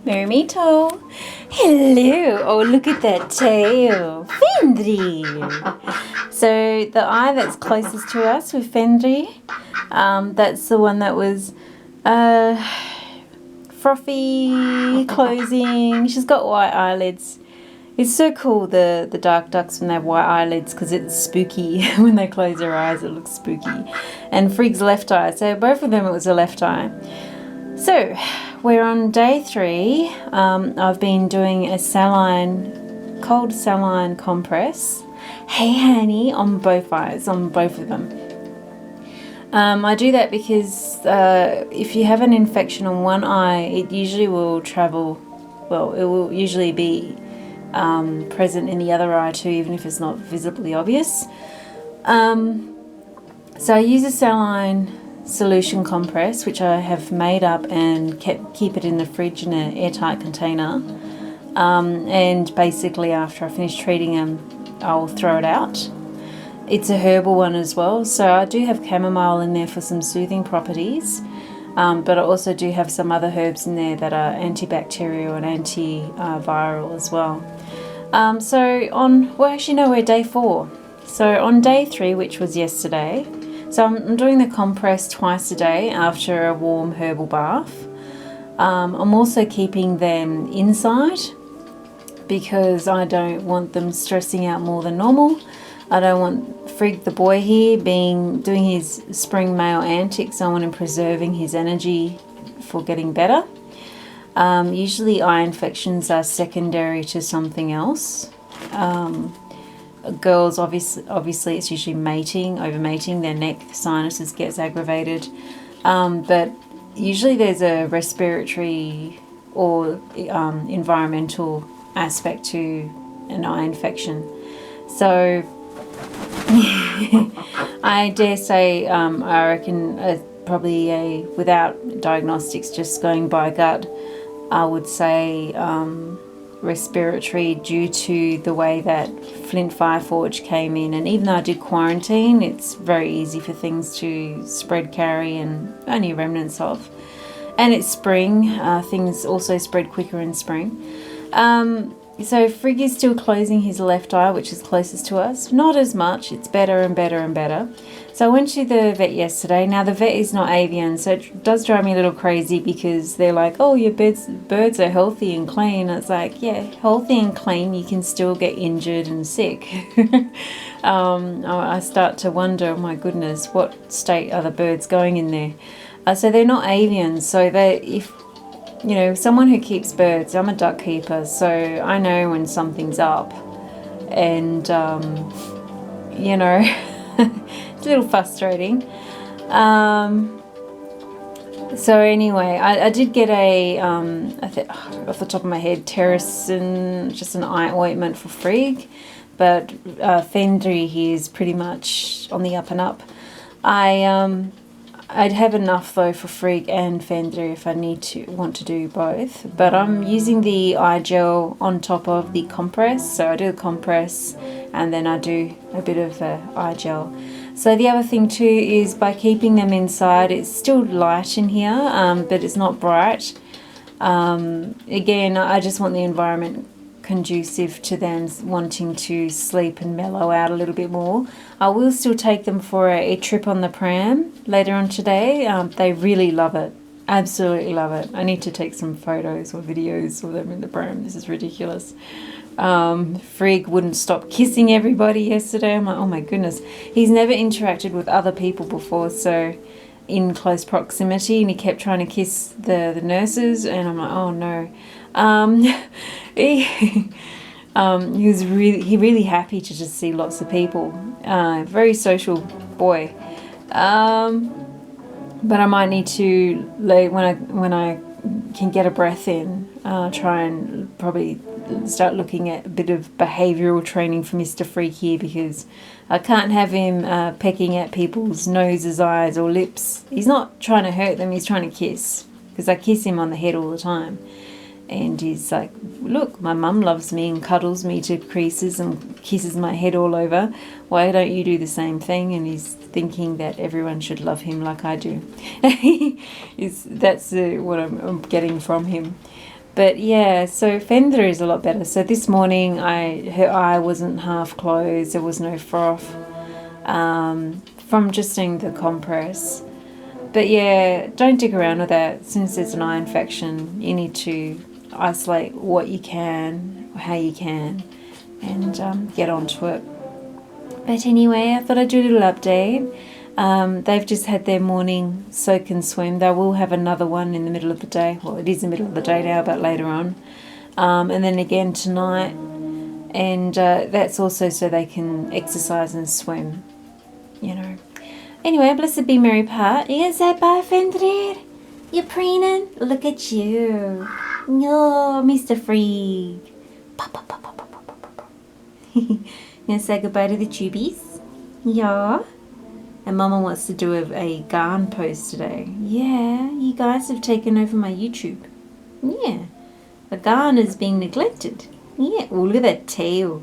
Mermito. Hello. Oh, look at that tail. Fendry. So the eye that's closest to us with Fendry, that's the one that was frothy, closing. She's got white eyelids. It's so cool, the dark ducks when they have white eyelids, because it's spooky. When they close their eyes, it looks spooky. And Frigg's left eye. So both of them, it was a left eye. So we're on day 3. I've been doing a cold saline compress. Hey, honey, on both eyes, on both of them. I do that because if you have an infection on one eye, it usually will travel, well, it will usually be present in the other eye too, even if it's not visibly obvious. So I use a saline solution compress, which I have made up and keep it in the fridge in an airtight container. And basically after I finish treating them, I'll throw it out. It's a herbal one as well, so I do have chamomile in there for some soothing properties, but I also do have some other herbs in there that are antibacterial and antiviral as well. We're day 4. So on day 3, which was yesterday, so I'm doing the compress twice a day after a warm herbal bath. I'm also keeping them inside because I don't want them stressing out more than normal. I don't want Frigg the boy here doing his spring male antics. I want him preserving his energy for getting better. Usually eye infections are secondary to something else. Girls, obviously it's usually over mating, their neck sinuses gets aggravated. But usually there's a respiratory or environmental aspect to an eye infection. So I dare say, I reckon probably without diagnostics, just going by gut, I would say respiratory, due to the way that Flint Fireforge came in. And even though I did quarantine, it's very easy for things to carry, and only remnants of. And it's spring, things also spread quicker in spring. So Frigg is still closing his left eye, which is closest to us. Not as much, it's better and better and better. So I went to the vet yesterday. Now the vet is not avian, so it does drive me a little crazy because they're like, oh, your birds are healthy and clean. It's like, yeah, healthy and clean, you can still get injured and sick. I start to wonder, oh my goodness, what state are the birds going in there? So they're not avians, so someone who keeps birds, I'm a duck keeper, so I know when something's up. And, it's a little frustrating. So anyway, I did get off the top of my head, Terracin, just an eye ointment for Frigg. But Fendry here is pretty much on the up and up. I'd have enough though for Frigg and Fendry if I want to do both. But I'm using the eye gel on top of the compress. So I do the compress and then I do a bit of eye gel. So the other thing too is by keeping them inside, it's still light in here, but it's not bright. Again, I just want the environment conducive to them wanting to sleep and mellow out a little bit more. I will still take them for a trip on the pram later on today. They really love it, absolutely love it. I need to take some photos or videos of them in the pram. This is ridiculous. Frigg wouldn't stop kissing everybody yesterday. I'm like, oh my goodness, he's never interacted with other people before, so in close proximity, and he kept trying to kiss the nurses, and I'm like, oh no. He was really happy to just see lots of people. Very social boy. But I might need to, when I can get a breath in, try and probably start looking at a bit of behavioural training for Mr. Freak here, because I can't have him pecking at people's noses, eyes or lips. He's not trying to hurt them, he's trying to kiss, because I kiss him on the head all the time. And he's like, look, my mum loves me and cuddles me to creases and kisses my head all over. Why don't you do the same thing? And he's thinking that everyone should love him like I do. That's what I'm getting from him. But yeah, so Fender is a lot better. So this morning, her eye wasn't half closed. There was no froth from just doing the compress. But yeah, don't dig around with that. Since it's an eye infection, you need to isolate what you can, how you can, and get onto it. But anyway, I thought I'd do a little update. They've just had their morning soak and swim. They will have another one in the middle of the day. Well, it is the middle of the day now, but later on. And then again tonight. And that's also so they can exercise and swim, you know. Anyway, blessed be Mary Part. You gonna say bye, Fenrir? You're preening? Look at you. No, Mr. Freak. You gonna say goodbye to the tubies? Yeah. And Mama wants to do a garn post today. Yeah, you guys have taken over my YouTube. Yeah. The garn is being neglected. Yeah. Oh, look at that tail.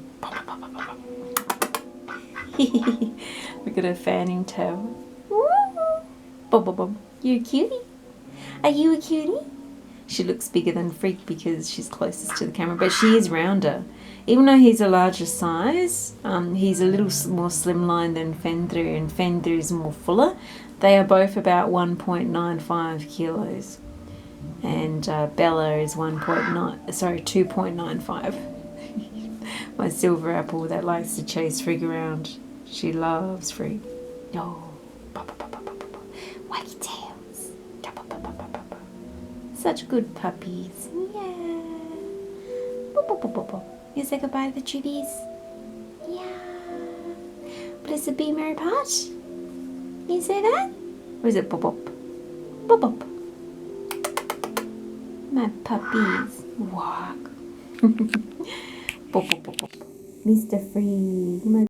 Look at her fanning tail. Bob, bob, bob. You're a cutie. Are you a cutie? She looks bigger than Freak because she's closest to the camera, but she is rounder. Even though he's a larger size, he's a little more slimline than Fender, and Fender is more fuller. They are both about 1.95 kilos, and Bella is 2.95. My silver apple that likes to chase Freak around. She loves Freak. Oh, wacky tails. Such good puppies. Yeah. You say goodbye to the chubbies? Yeah. Blessed be Mary Part. You say that? Or is it bop bop? Bop bop. My puppies. Walk. Bop bop bop bop. Mr. Free.